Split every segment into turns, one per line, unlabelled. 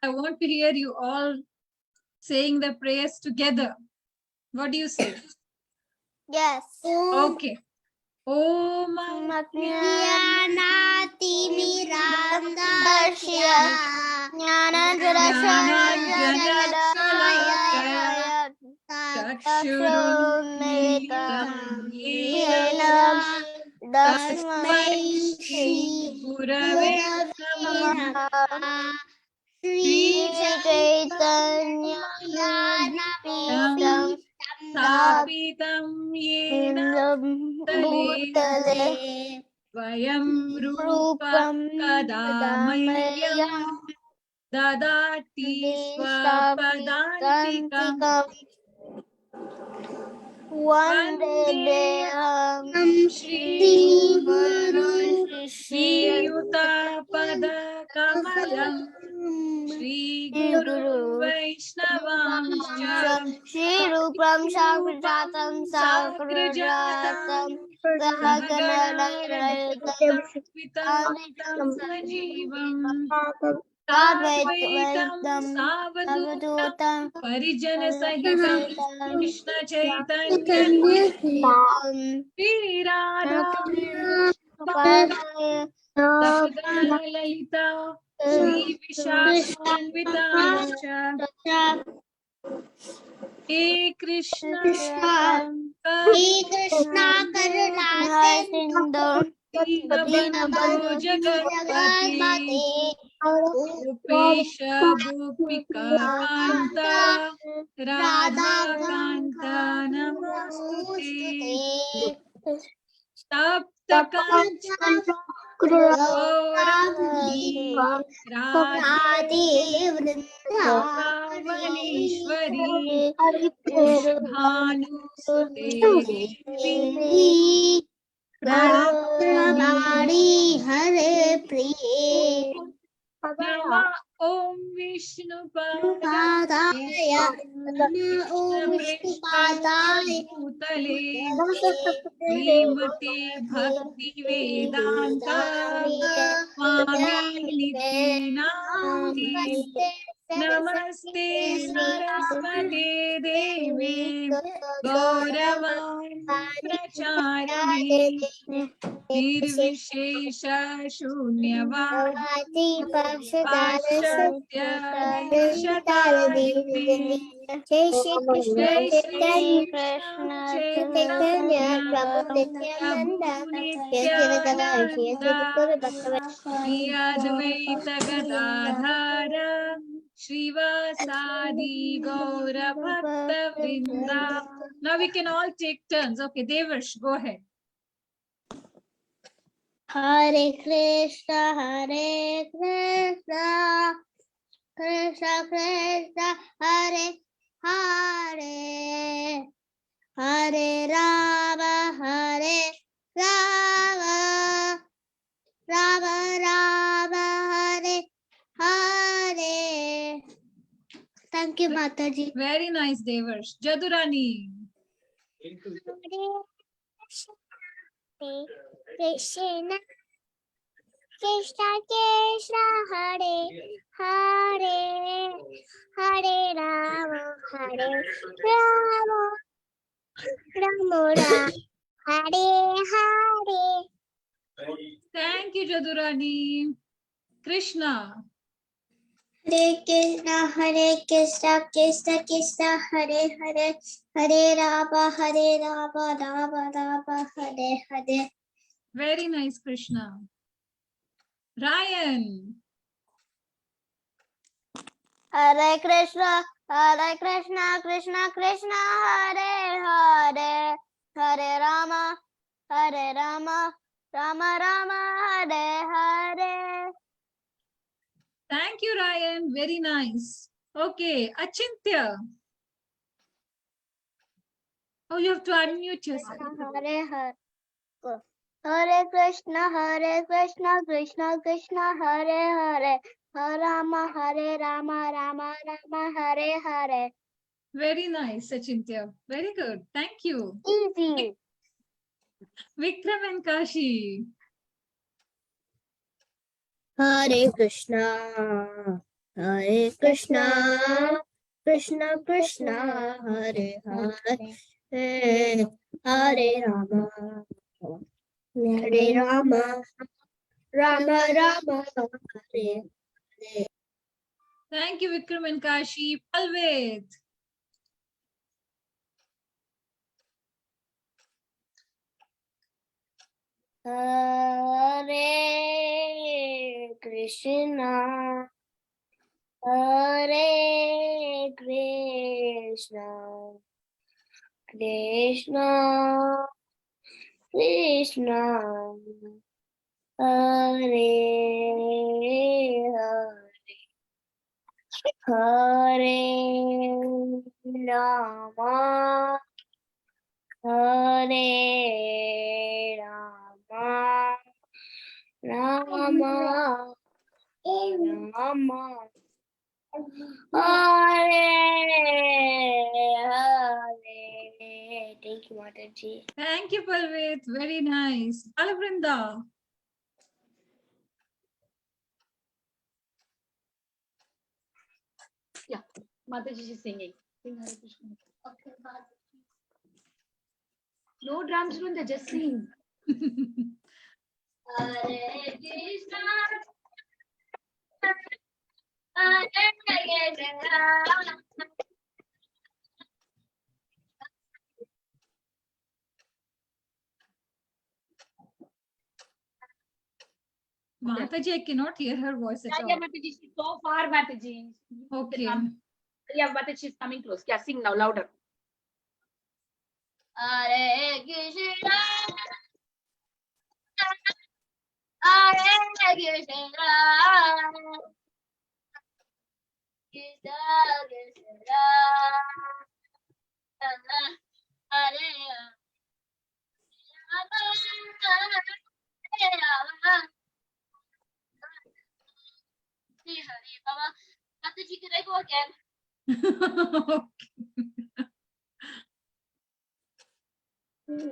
I want to hear you all saying the prayers together. What do you say?
Yes.
Okay. Om
Ajnanatimiraandasya Jnananjana
Chakshurunmilitam
Yena
Tasmai Shri Gurave Namaha. Shri
Chaitanya
Tam Sapitam Yena
Bhutale
Vayam Rupa
Rupam
Kadamayyam Dadati Swapadantikam Vandeham Shri Guru Viyutapada Kamalam Shri Guru Vaishnavamscha
Shri Rupam Shakrajatam Sakrajatam Sahagana
Vitam Sajivam
Advaitam
Savadutam
Savadutam
Parijana Sahitam Krishna Chaitanya Shri Radha Sakadana Lalita Shri Vishakhanvitamscha He Krishna
Karuna Sindhu
Dinabandhu Jagatpati Gopesha Gopika Kanta Radha Kanta Namostute Tapta Kanchana Gaurani Radhe Vrindavaneshwari Bhanu Devi
Pranamani Hare Priye
Nama Om Vishnu
Padaya Om Vishnu Padaya
Bhutale Srimati Bhakti Vedanta Swami Niti Namani Namaste Saraswati Devi Gauravan Pracharani Nirvishesha Shunyavadi Paschatya Dekshatarivi
Jai Shri Krishna
Jai Shri
Krishna
Chaitanya
Prabhu
Prabhu
Nityananda
Nityananda Shri Advaita Gadadhara Shrivasadi Gaura Bhakta Vrinda. Now we can all take turns. Okay, Devarsh, go ahead.
Hare Krishna, Krishna Krishna, Hare Hare, Hare Rama, Rama Rama, Hare Hare. Thank you, Mataji.
Very nice, Devarsh. Jadurani.
Krishna Krishna Krishna Hare Hare Hare Rama Rama Rama Hare Hare.
Thank you, Jadurani. Krishna.
Hare Krishna Krishna Krishna Hare Hare Hare Rama Rama Rama Hare Hare.
Very nice, Krishna. Ryan.
Hare Krishna Krishna Krishna Hare Hare Hare Rama Rama Rama Hare Hare.
Thank you, Ryan. Very nice. Okay, Achintya. Oh, you have to unmute yourself.
Hare Hare. Hare Krishna Krishna Krishna Hare Hare Hare Rama Rama Hare Hare.
Very nice, Achintya. Very good. Thank you.
Easy.
Vikram and Kashi.
Hare Krishna Hare Krishna, Krishna Krishna, Hare Hare, Hare Rama, Hare Rama, Rama Rama, Hare.
Thank you, Vikram and Kashi. Palvit.
Hare Krishna, Hare Krishna, Krishna Krishna, Hare Hare, Hare Rama, Hare Rama, Rama Rama, Hare Hare. Thank you, Mataji.
Thank you, Palvit. Very nice. Balavrinda.
Yeah, Mataji is singing. Sing Hare Krishna.
Okay,
No drums, Vrunda, just sing.
Hare Krishna, Hare Krishna.
Mataji, I cannot hear her voice at
Yeah,
all.
Mataji, she's so far, Mataji.
Okay.
Yeah, Mataji is coming close. Yeah, sing now, louder.
Hare Krishna, Hare Krishna, Krishna Krishna, Hare Rama, Hare Baba. Mataji, can I go again?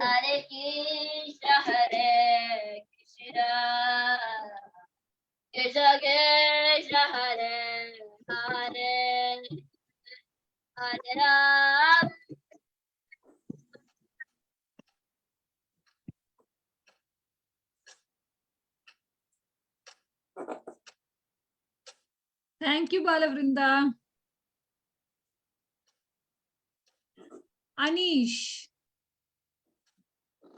Hare Krishna, Hare Krishna, Krishna Krishna, Hare Hare, Hare Ram.
Thank you, Balavrinda. Anish.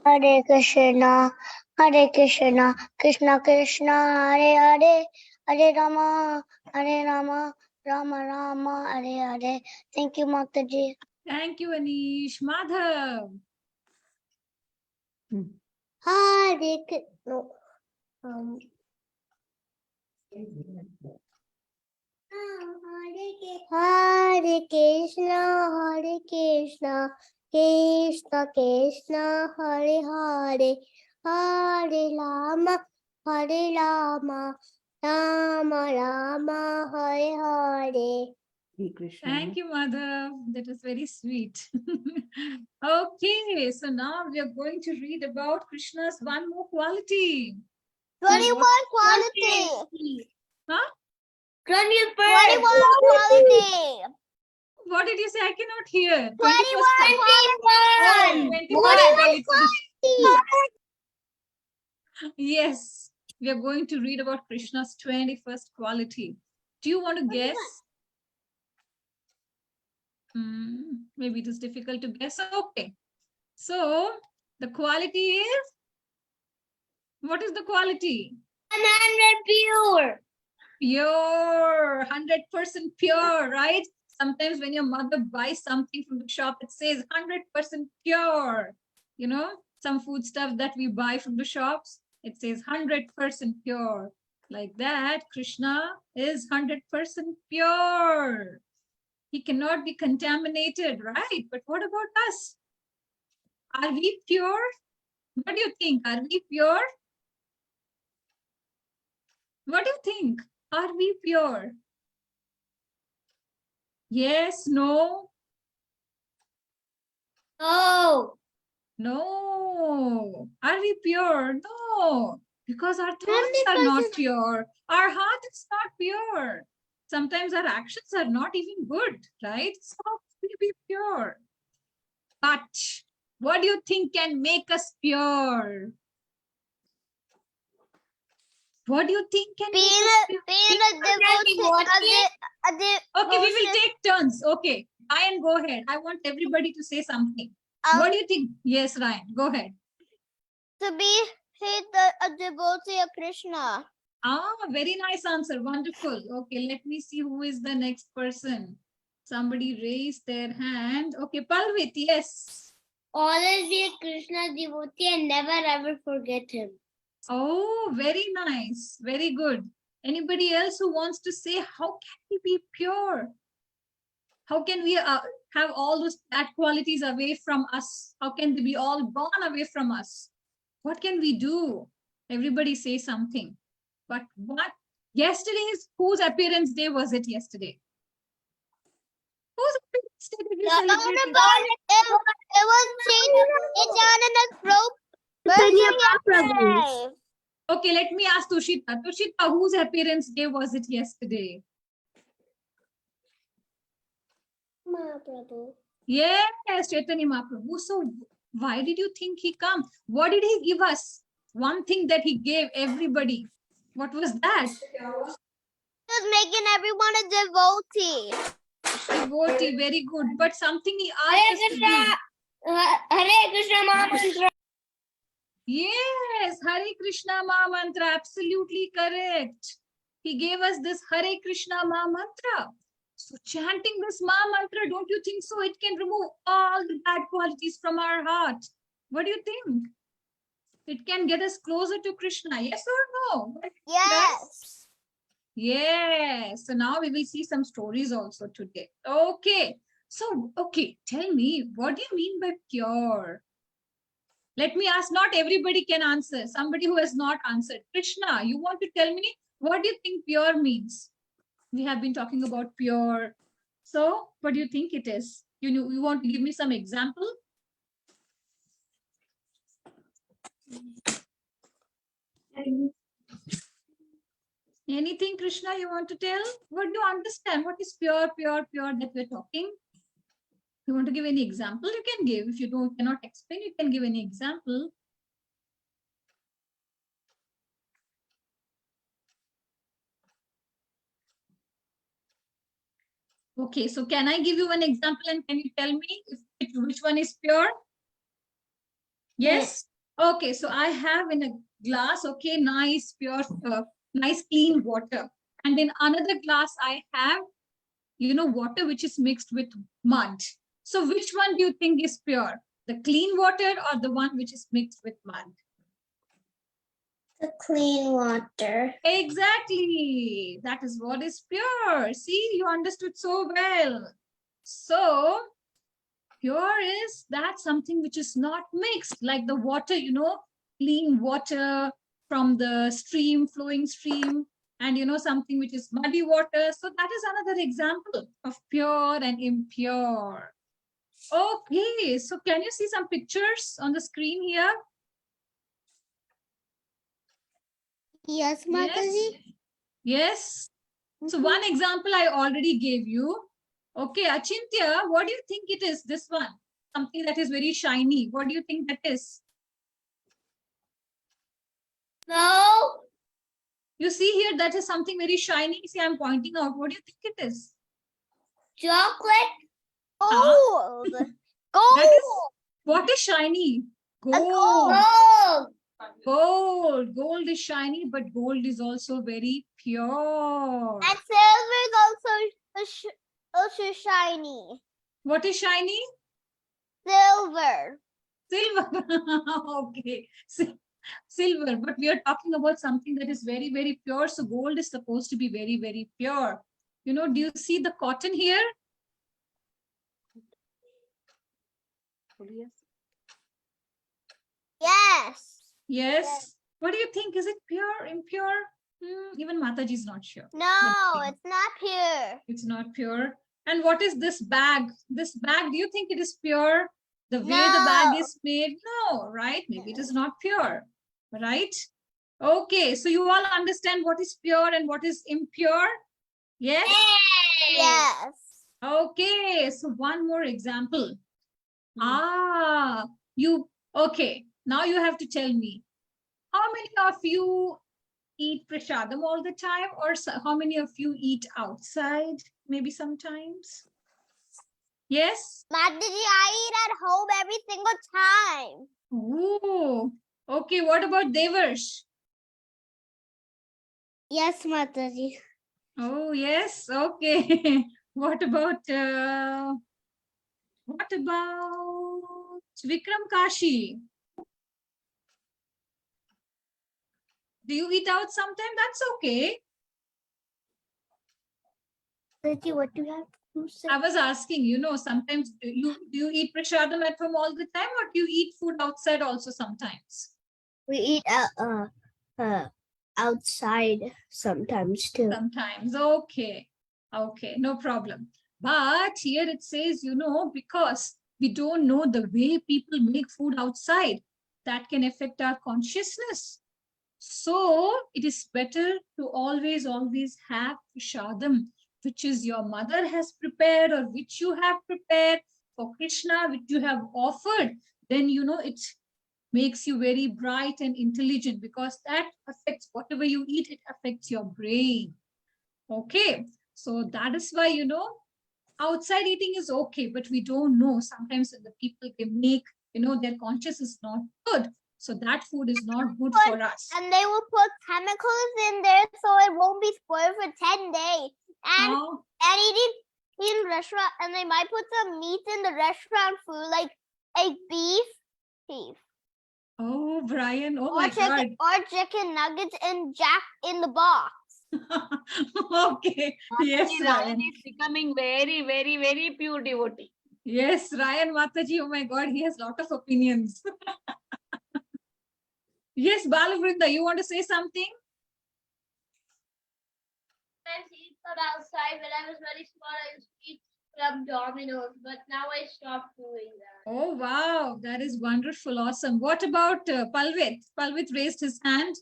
Hare Krishna, Hare Krishna, Krishna Krishna, Hare Hare, Hare Rama, Hare Rama, Rama Rama, Hare Hare. Thank you, Mataji.
Thank you, Anish. Madhav.
Hare no, Hare Krishna, Hare Krishna, Krishna Krishna, Hare Hare, Hare Rama, Hare Rama, Rama Rama, Hare Hare.
Thank you, Madhav. That was very sweet. Okay, so now we are going to read about Krishna's one more quality.
21 quality.
Huh?
21 quality.
What did you say? I cannot hear.
21
quality. Yes, we are going to read about Krishna's 21st quality. Do you want to guess? Maybe it is difficult to guess. Okay. So the quality is, what is the quality?
100 pure.
Pure, 100% pure, right? Sometimes when your mother buys something from the shop, it says 100% pure. You know, some food stuff that we buy from the shops, it says 100% pure. Like that, Krishna is 100% pure. He cannot be contaminated, right? But what about us? Are we pure? What do you think? Are we pure? What do you think? Are we pure? Yes, no?
No.
No. Are we pure? No. Because our thoughts are not pure. Our heart is not pure. Sometimes our actions are not even good, right? So how can we be pure? But what do you think can make us pure? What do you think can make us pure? Okay, we will take turns. Okay, Ryan, go ahead. I want everybody to say something. What do you think? Yes, Ryan, go ahead.
To be a devotee of Krishna.
Ah, very nice answer. Wonderful. Okay, let me see who is the next person. Somebody raised their hand. Okay, Palvit, yes.
Always be a Krishna devotee and never ever forget him.
Oh, very nice. Very good. Anybody else who wants to say, how can we be pure? How can we have all those bad qualities away from us? How can they be all gone away from us? What can we do? Everybody say something. But what? Yesterday's, whose appearance day was it yesterday? Whose appearance day did you celebrate? Okay, let me ask Tushita. Tushita, whose appearance day was it yesterday?
Mahaprabhu.
Yes, Chaitanya Mahaprabhu. So why did you think he come? What did he give us? One thing that he gave everybody. What was that?
He was making everyone a devotee.
Devotee, very good. But something he asked us to do.
Hare Krishna Mahamantra.
Yes, Hare Krishna Maha Mantra, absolutely correct. He gave us this Hare Krishna Maha Mantra. So chanting this Maha Mantra, don't you think so? It can remove all the bad qualities from our heart. What do you think? It can get us closer to Krishna, yes or no?
Yes.
Yes. So now we will see some stories also today. Okay. So, okay, tell me, what do you mean by pure? Let me ask, not everybody can answer. Somebody who has not answered. Krishna, you want to tell me, what do you think pure means? We have been talking about pure. So, what do you think it is? You want to give me some example? Anything, Krishna, you want to tell? What do you understand? What is pure that we're talking? You want to give any example? You can give. If you cannot explain, you can give any example. Okay, so can I give you an example and can you tell me which one is pure? Yes. Okay, so I have in a glass, okay, nice, pure, nice, clean water. And in another glass, I have, water which is mixed with mud. So which one do you think is pure? The clean water or the one which is mixed with mud?
The clean water.
Exactly. That is what is pure. See, you understood so well. So pure is that something which is not mixed, like the water, clean water from the stream, flowing stream, and something which is muddy water. So that is another example of pure and impure. Okay, so can you see some pictures on the screen here?
Yes, Mataji.
Yes. So one example I already gave you. Okay, Achintya, what do you think it is, this one? Something that is very shiny. What do you think that is?
No.
You see here, that is something very shiny. See, I'm pointing out. What do you think it is?
Chocolate. Gold. Gold.
That is, what is shiny? Gold.
Gold.
Gold. Gold is shiny, but gold is also very pure.
And silver is also shiny.
What is shiny?
Silver.
Silver. Okay. Silver. But we are talking about something that is very, very pure. So gold is supposed to be very, very pure. Do you see the cotton here?
Yes.
Yes. What do you think? Is it pure, impure? Even Mataji is not sure.
No, it's not pure.
It's not pure. And what is this bag? This bag, do you think it is pure? The way the bag is made? No, right? Maybe it is not pure, right? Okay, so you all understand what is pure and what is impure? Yes?
Yes.
Okay, so one more example. Okay. Now you have to tell me, how many of you eat prasadam all the time, or how many of you eat outside? Maybe sometimes. Yes?
Mataji, I eat at home every single time.
Ooh. Okay, what about Devarsh?
Yes, Mataji.
Oh, yes. Okay. What about Vikram Kashi? Do you eat out sometime? That's okay.
Mataji, what do you have to say?
I was asking, sometimes do you eat prasadam at home all the time, or do you eat food outside also sometimes?
We eat outside sometimes too.
Sometimes. Okay. Okay, no problem. But here it says, because we don't know the way people make food outside, that can affect our consciousness. So it is better to always have prasadam, which is your mother has prepared or which you have prepared for Krishna, which you have offered. Then, it makes you very bright and intelligent, because that affects whatever you eat, it affects your brain. Okay. So that is why, outside eating is okay, but we don't know. Sometimes the people they make, their conscience is not good. So that food is not good for us.
And they will put chemicals in there so it won't be spoiled for 10 days. And eating in restaurant, and they might put some meat in the restaurant food, like beef.
Oh, Brian. Oh,
Or
my God.
chicken nuggets in the box.
Okay. Yes,
Mataji,
Ryan.
Ryan is becoming very, very, very pure devotee.
Yes, Ryan Mataji. Oh, my God. He has a lot of opinions. Yes, Balavrinda, you want to say something?
I eat from outside. When I was very small, I used to eat from Domino's, but now I stopped doing that.
Oh, wow. That is wonderful. Awesome. What about Palvit? Palvit raised his hand.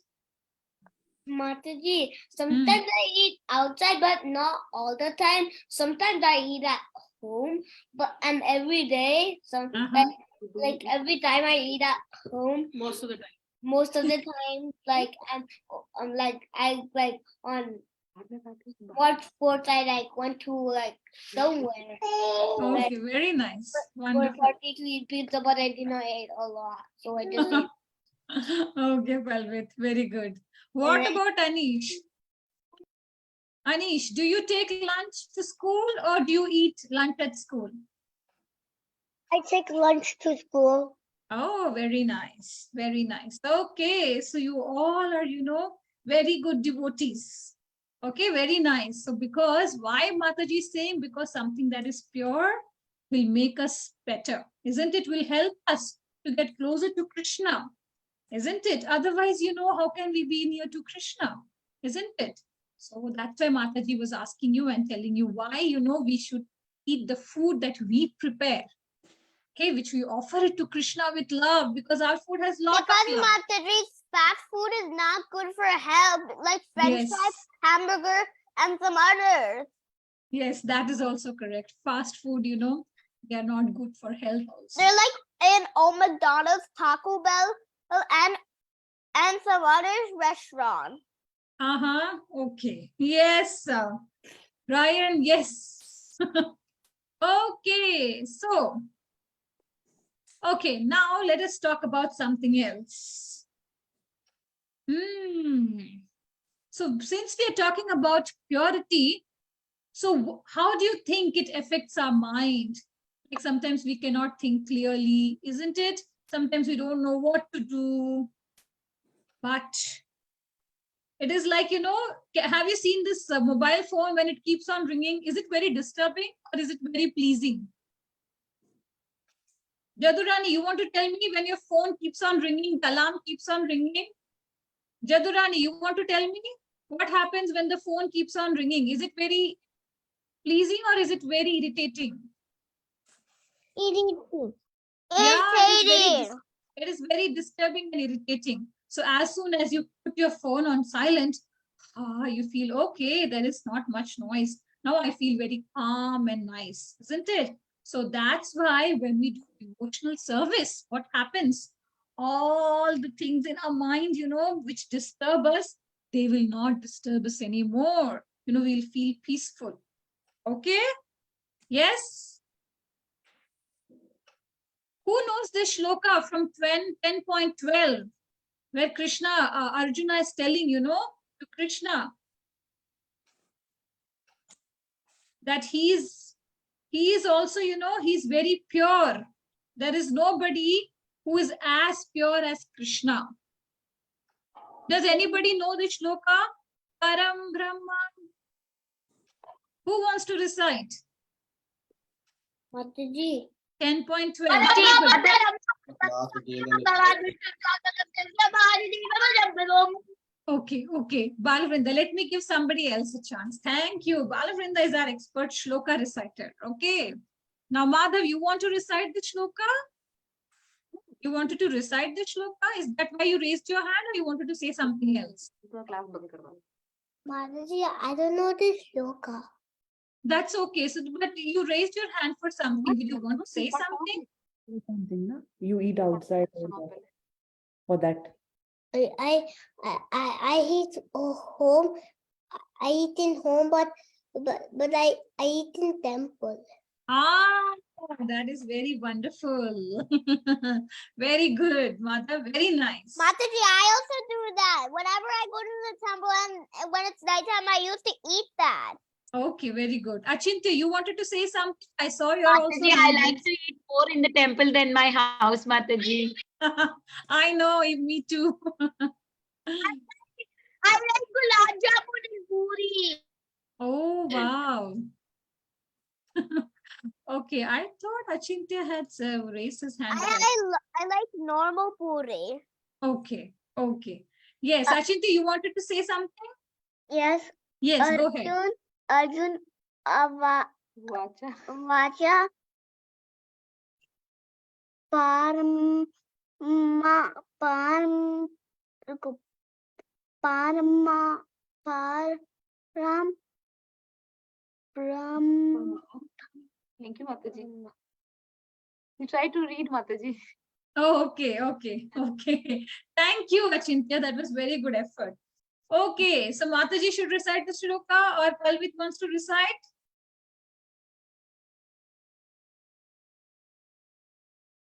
Mataji, sometimes I eat outside, but not all the time. Sometimes I eat at home, and every day, like every time I eat at home.
Most of the time.
Most of the time, I on March 4th, I went to somewhere.
Okay, very nice.
For
Wonderful.
party to eat pizza, but I did not eat a lot, so I just ate.
Okay, Palvit, very good. What about Anish? Anish, do you take lunch to school or do you eat lunch at school?
I take lunch to school.
Oh, very nice. Very nice. Okay, so you all are, very good devotees. Okay, very nice. So because why Mataji is saying? Because something that is pure will make us better, isn't it? Will help us to get closer to Krishna, isn't it? Otherwise, how can we be near to Krishna, isn't it? So that's why Mataji was asking you and telling you why, we should eat the food that we prepare. Okay, which we offer it to Krishna with love, because our food has lot of love.
Because Mataji's fast food is not good for health, like French fries, hamburger, and some others.
Yes, that is also correct. Fast food, they are not good for health also.
They're like in old McDonald's, Taco Bell, and some others restaurant.
Okay. Yes, Ryan. Yes. Okay. So, okay. Now let us talk about something else. So, since we are talking about purity, so how do you think it affects our mind? Like sometimes we cannot think clearly, isn't it? Sometimes we don't know what to do. But it is like, have you seen this mobile phone when it keeps on ringing? Is it very disturbing or is it very pleasing? Jadurani, you want to tell me when your phone keeps on ringing, the alarm keeps on ringing? Jadurani, you want to tell me what happens when the phone keeps on ringing? Is it very pleasing or is it very irritating?
Irritating.
It is very disturbing and irritating. So as soon as you put your phone on silent, You feel, okay, there is not much noise. Now I feel very calm and nice, isn't it? So that's why when we do devotional service, what happens? All the things in our mind, which disturb us, they will not disturb us anymore. We'll feel peaceful. Okay? Yes? Who knows this shloka from 10.12, where Krishna, Arjuna is telling, to Krishna that he is also, he's very pure. There is nobody who is as pure as Krishna. Does anybody know this shloka? Param Brahma. Who wants to recite?
Mataji.
10.12. Okay. Balavrinda, let me give somebody else a chance. Thank you. Balavrinda is our expert shloka reciter. Okay. Now, Madhav, you want to recite the shloka? You wanted to recite the shloka? Is that why you raised your hand, or you wanted to say something else?
Mataji, I don't know this shloka.
That's okay. So, but you raised your hand for something. Did you want to say something?
Something, no? You eat outside for that.
I eat home. I eat in home, but I eat in temple.
That is very wonderful. Very good, Mother. Very nice.
Mataji, I also do that. Whenever I go to the temple and when it's nighttime, I used to eat that.
Okay, very good. Achintya, you wanted to say something? I saw you're also.
Mataji, I like to eat more in the temple than my house, Mataji.
I know, me too.
I like gulab jamun and puri.
Oh, wow. Okay, I thought Achintya had raised his hand.
I like normal puri.
Okay. Yes, Achintya, you wanted to say something?
Yes.
Yes, go ahead.
Arjun Vacha Parma Param
Thank you, Mataji. You try to read, Mataji.
Oh, okay. Thank you, Achintya. That was very good effort. Okay, so Mataji should recite the shloka, or Palvit wants to recite?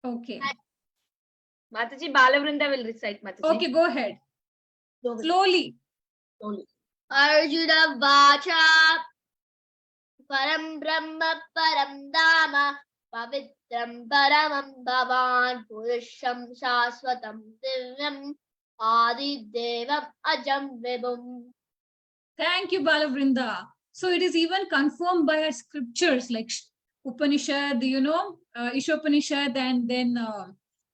Okay.
Mataji, Balavrinda will recite, Mataji.
Okay, go ahead. Slowly.
Arjuna Vacha Param Brahma Param Dhamma Pavitram Paramam Bhavan Purusham Shaswatam Divyam Adi Devam Ajam Vibhum.
Thank you, Balavrinda. So it is even confirmed by our scriptures like Upanishad, Ishopanishad, and then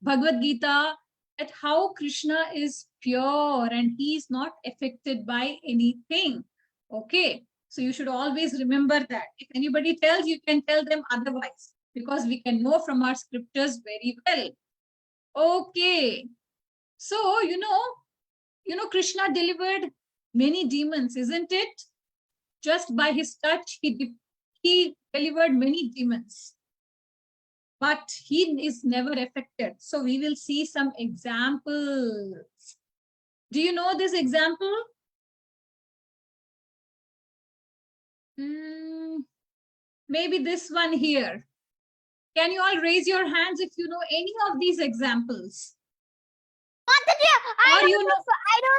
Bhagavad Gita, that how Krishna is pure and he is not affected by anything. Okay. So you should always remember that. If anybody tells, you can tell them otherwise, because we can know from our scriptures very well. Okay. So, Krishna delivered many demons, isn't it? Just by his touch, he delivered many demons. But he is never affected. So we will see some examples. Do you know this example? Maybe this one here. Can you all raise your hands if you know any of these examples?
I know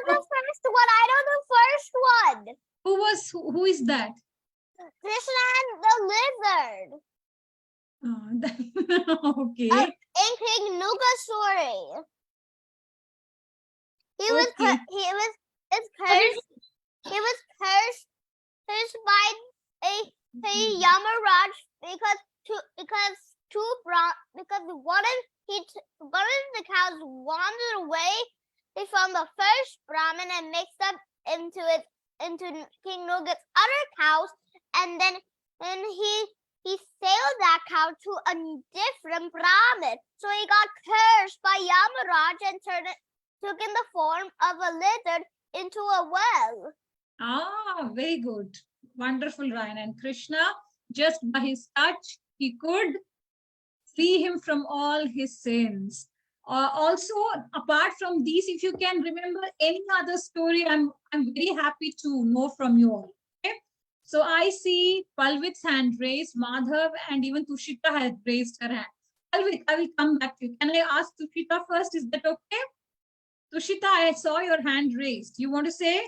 the first one. I know the first one.
Who is that?
Krishna and the lizard.
Okay.
In King Nuga's story. He was cursed by a Yamaraj because one of the cows wandered away from the first Brahmin and mixed up into King Nuga's other cows, and then he sailed that cow to a different Brahmin. So he got cursed by Yamaraj and took in the form of a lizard into a well.
Ah, very good. Wonderful, Ryan. And Krishna, just by his touch, he could free him from all his sins. Also, apart from these, if you can remember any other story, I'm very happy to know from you all. Okay? So I see Palvit's hand raised, Madhav, and even Tushita has raised her hand. Palvit, I will come back to you. Can I ask Tushita first? Is that okay? Tushita, I saw your hand raised. You want to say?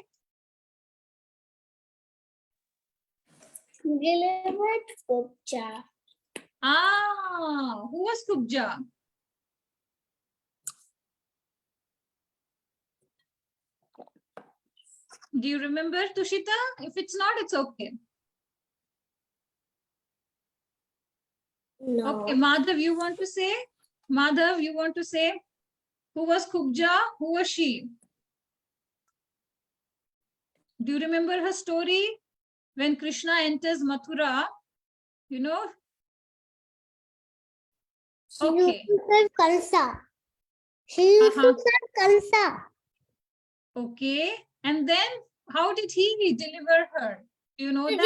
Delivered Kubja.
Ah, who was Kubja? Do you remember, Tushita? If it's not, it's okay.
No.
Okay, Madhav, you want to say? Madhav, you want to say? Who was Kubja? Who was she? Do you remember her story? When Krishna enters Mathura, you know?
She
Okay.
used to serve Kansa. She used to serve Kansa.
Okay. And then how did he deliver her? Do you know that?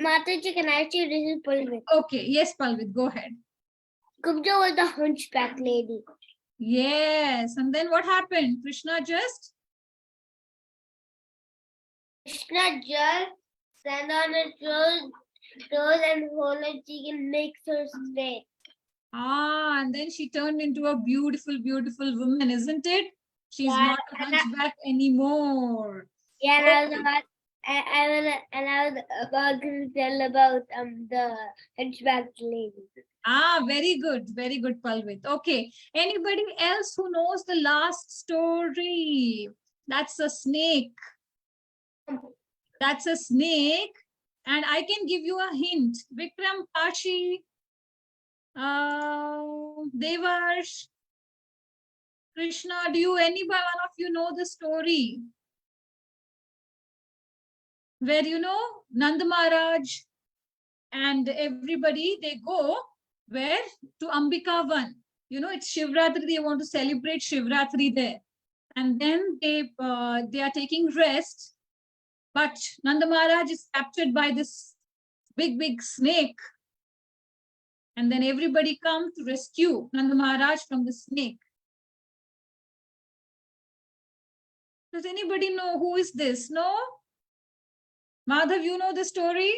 Mataji, can I see this is Palvit?
Okay. Yes, Palvit, go ahead.
Kubja was the hunchback lady.
Yes. And then what happened? Krishna just
stand on her toes and hold her cheek and makes her straight.
and then she turned into a beautiful, beautiful woman, isn't it? She's not a hunchback anymore.
Yeah, okay. I was about to tell about the hunchback lady.
Very good, Palvit. Okay, anybody else who knows the last story? That's a snake. That's a snake, and I can give you a hint. Vikram, Kashi, Devarsh, Krishna, do you, any one of you know the story? Where, you know, Nanda Maharaj and everybody, they go where? To Ambika Van. You know, it's Shivratri, they want to celebrate Shivratri there. And then they are taking rest, but Nanda Maharaj is captured by this big snake. And then everybody comes to rescue Nanda Maharaj from the snake. Does anybody know who is this? No? Madhav, you know the story?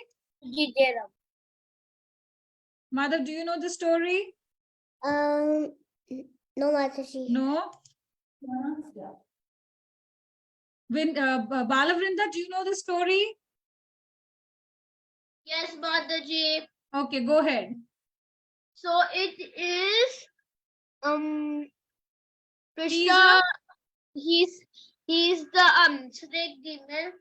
Madhav, do you know the story?
No, Mataji.
No? Balavrinda, do you know the story?
Yes, Mataji.
Okay, go ahead.
So it is Krishna. He's the snake demon.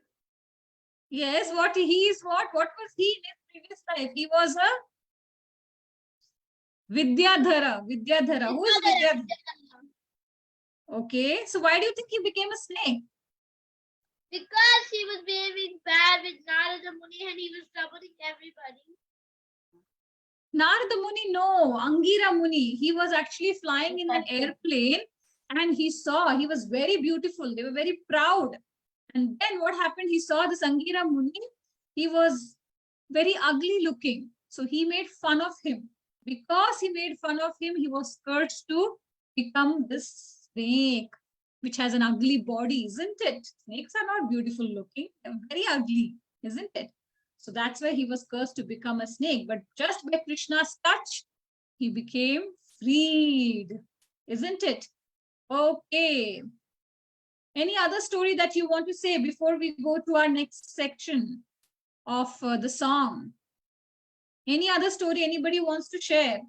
Yes, what he is what? What was he in his previous life? He was a Vidyadhara. Vidyadhara. Who is Vidyadhara? Okay, so why do you think he became a snake?
Because he was behaving bad with Narada Muni and he was troubling everybody.
Narada Muni, no. Angira Muni. He was actually flying in an airplane and he saw, he was very beautiful. They were very proud. And then what happened? He saw this Angira Muni. He was very ugly looking. So he made fun of him. Because he made fun of him, he was cursed to become this snake, which has an ugly body, isn't it? Snakes are not beautiful looking. They're very ugly, isn't it? So that's why he was cursed to become a snake. But just by Krishna's touch, he became freed, isn't it? Okay. Any other story that you want to say before we go to our next section of the song? Any other story anybody wants to share?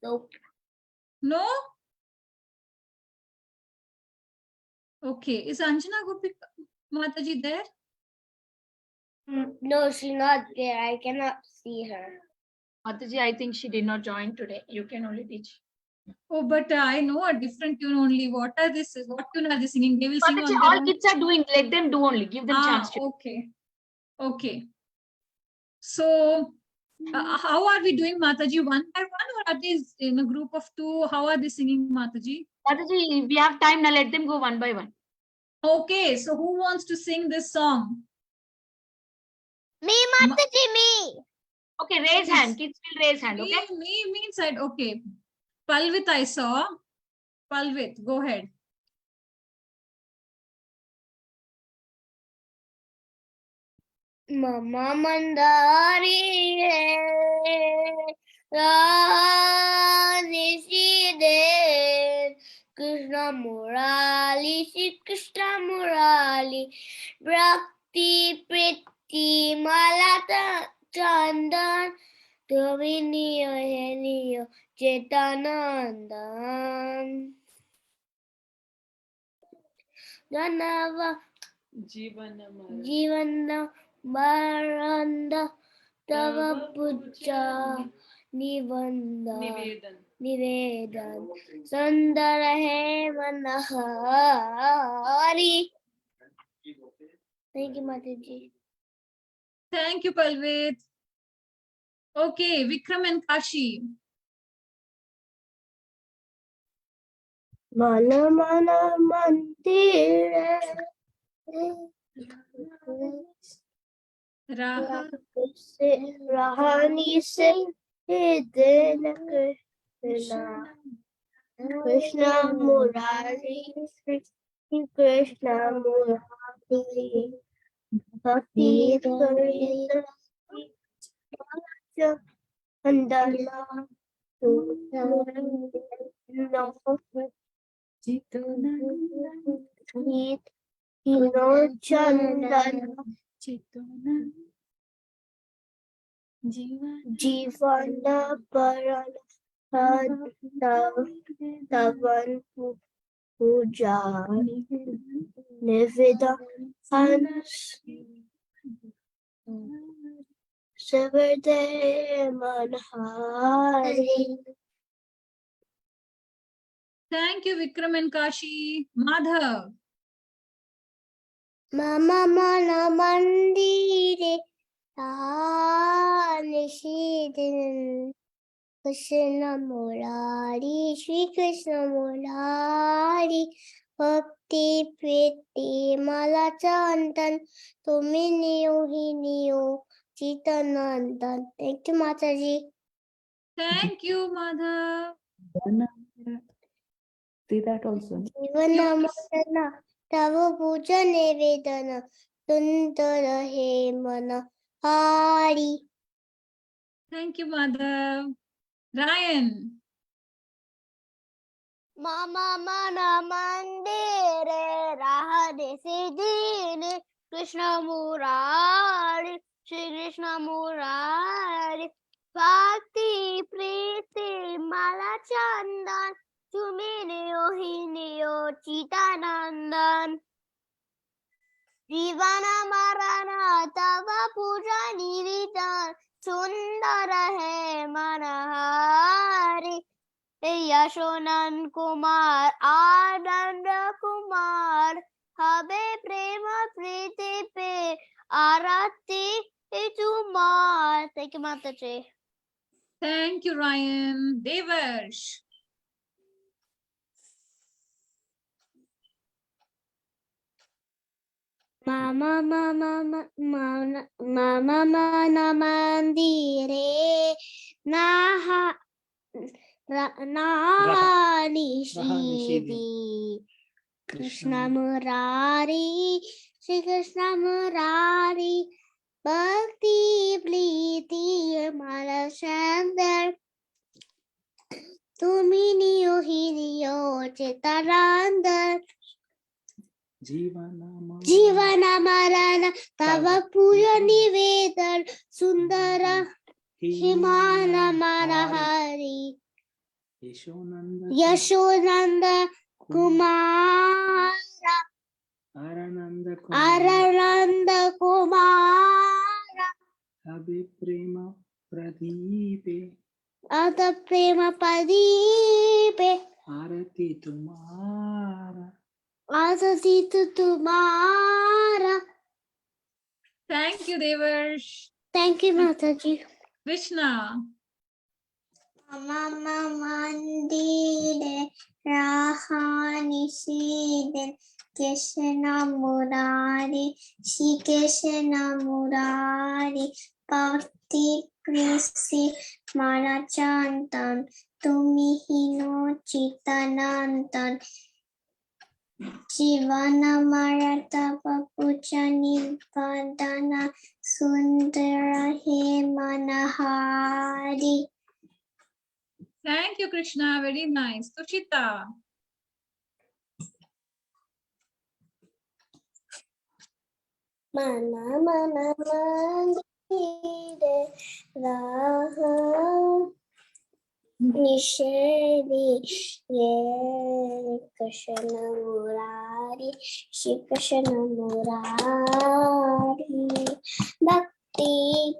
Nope.
No? Okay. Is Anjana Gopika Mataji there?
No, she's not there. I cannot see her.
Mataji, I think she did not join today. You can only teach.
Oh, but I know a different tune only. What are this? What tune are they singing? They will sing
Mataji,
on
all
their own.
kids are doing. Let them do only. Give them chance to.
Okay. Okay. So, how are we doing, Mataji? One by one, or are they in a group of two? How are they singing, Mataji?
Mataji, we have time now. Let them go one by one.
Okay, so who wants to sing this song?
Me, Mataji, me.
Okay, raise hand. Kids will raise hand. Okay.
Me inside. Okay. Palvit, I saw. Palvit, go ahead.
Mama Mandari Radhe Krishna Murali Shri Krishna Murali Bhakti Priti Malata Chandan Dominiyo Heniyo Chetanandan Ganava Jivana Maranda Tava Puja Nivanda Nivedan Sundara He Manahari. Thank you, Mataji.
Thank you, Palvit. Okay, Vikram and Kashi.
Mana Mana Mandire Rahani se Dena Krishna Krishna Murari Krishna Murari Bhakti Karita Handala Hino Chandan Jivana Parana Tavan Puja Nivedan Hans Severde Manhari.
Thank you, Vikram and Kashi. Madhav.
Mama Mana Mandire Nishidin Krishna Murari Shri Krishna Murari Bhakti Priti Mala Chandan Tuminiyo Hiniyo Chitanandan. Thank you, Mataji.
Thank you, Madhav.
See that also.
Jivanamana Tava Puja Nevedana Sundara He Mana Hari.
Thank you, Madhav. Ryan.
Mama Mana Mandire Rahade Siddhini Krishna Murari Shri Krishna Murari Bhakti Priti Mala Chandan Tuminiyo Hiniyo Chitanandan Jivana Marana Tava Puja Nividan Sundara He Manahari Yashonan Kumar Ananda Kumar Habe Prema Priti Pe Arati Tumar. Thank you, Mataji.
Thank you, Ryan. Devarsh.
Mama Mana Mandire Naha Nahani Shidi Krishna Murari Shri Krishna Murari Bhakti Pliti Mala Chandar Tuminiyo Hiniyo Chitarandar Jivana Marana Tava Puja Nivedan Sundara Himana Manahari Yashonanda Kumara Arananda Kumara
Abhiprema Pradeepe
Ada Prema Padipe
Arati Tumara.
Asasitu Tumara.
Thank you, Devarsh.
Thank you, Mataji.
Krishna.
Mama Mandire Rahani Siden Krishna Murari, Shri Krishna Murari, Bhakti Krisi Marachantan, Tumi Hino Chitanantan, Jivana Marata Papuchani Padana, Sundara He Manahari.
Thank you, Krishna. Very nice. Tushita.
Mana mana mandire raha nishedi ye Krishna Murari, Shri Krishna Murari, Bhakti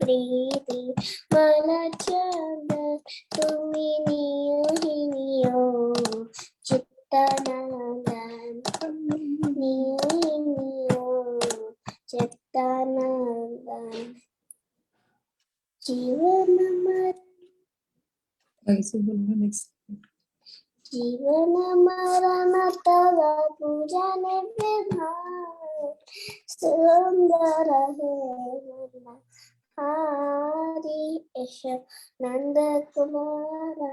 Priti Malachanda Tumi Niyo Chittanandan Niyo Chittanandan Jivanamar
Next.
Jivanamaran Tava Pujane Vidhan Sundara Hemana Hari Esha Nanda Kumara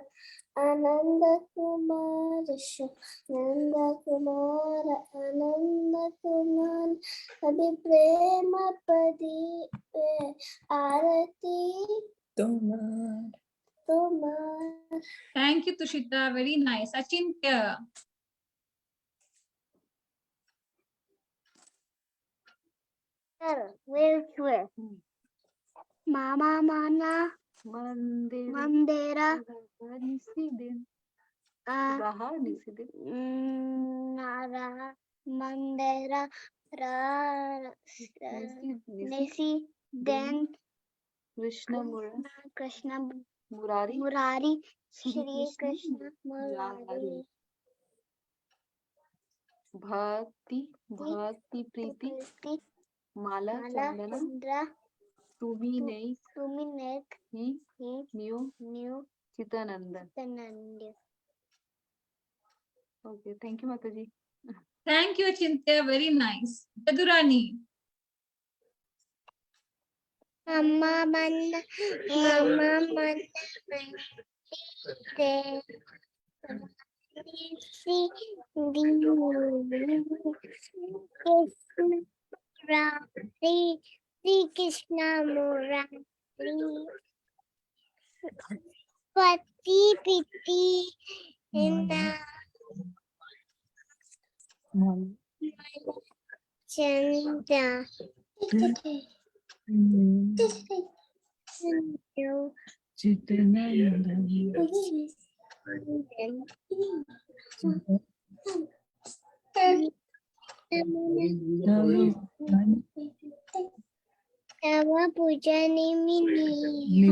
Ananda Kumara Esha Nanda Kumara Ananda Kumara Abhiprema Padi Arati
Tomar.
Tomar.
Thank you, Tushita. Very nice. Achintya.
Where? Mama Mana Mandera
Raha Nisidin.
Nara Mandera Nesi then
Krishna
Krishna
Murari.
Murari Shri Krishna Murari
Bhakti Priti Mala Chandana Tumi
Nek
Hi New Chitanandan. Okay, thank you, Mataji.
Thank you, Achintya. Very nice. Jadurani.
Mama Manda Sri Krishna Murari Pati Piti Inda Chanda Nama Puja Nimidana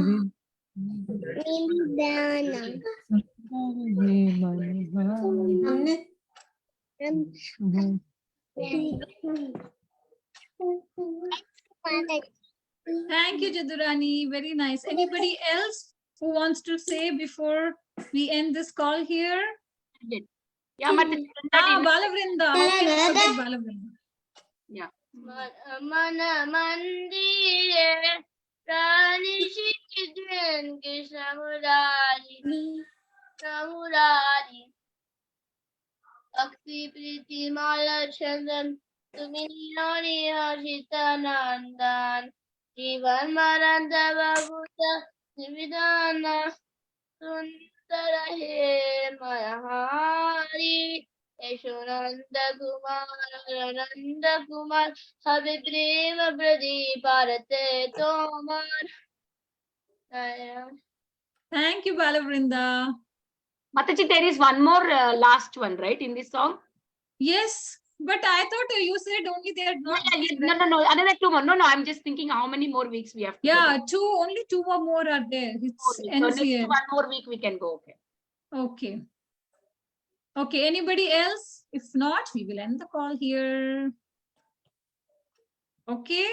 Thank you, Jadurani. Very nice. Anybody else who wants to say before we end this call here?
Yeah, Mataji.
Balavrinda. Okay, forget Balavrinda.
Yeah.
Mana Mandire Rani Shikidin Krishna Murari Bhakti Priti Mala Chandan Tumini Hashita Nandan Jivan Maranda Babuta Nividana Sundara He Mayahari Yeshonanda Kumar Ananda Kumar Habi Prema Pradeep Bharate Tomar.
Thank you, Balavrinda.
Mataji, there is one more last one, right, in this song?
Yes, but I thought you said only they are not.
No, another 2 more. No, I'm just thinking how many more weeks we have to
Yeah,
go.
only 2 or more are there. It's
So
ends
next
here.
1 more week we can go. Okay.
Okay, anybody else? If not, we will end the call here. Okay.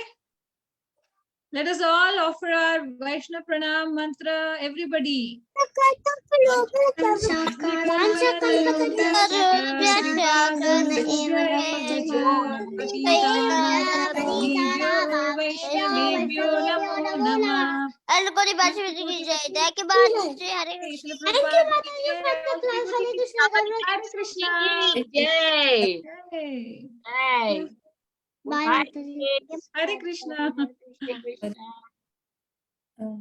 Let us all offer our Vaishnav Pranam mantra, everybody.
Everybody, Thank you, Hare Krishna.
Hare Krishna.
Yay!
Yay.
Yay!
Bye,
Bye.
Mataji.
Hare Krishna.
Hare Krishna.
Uh,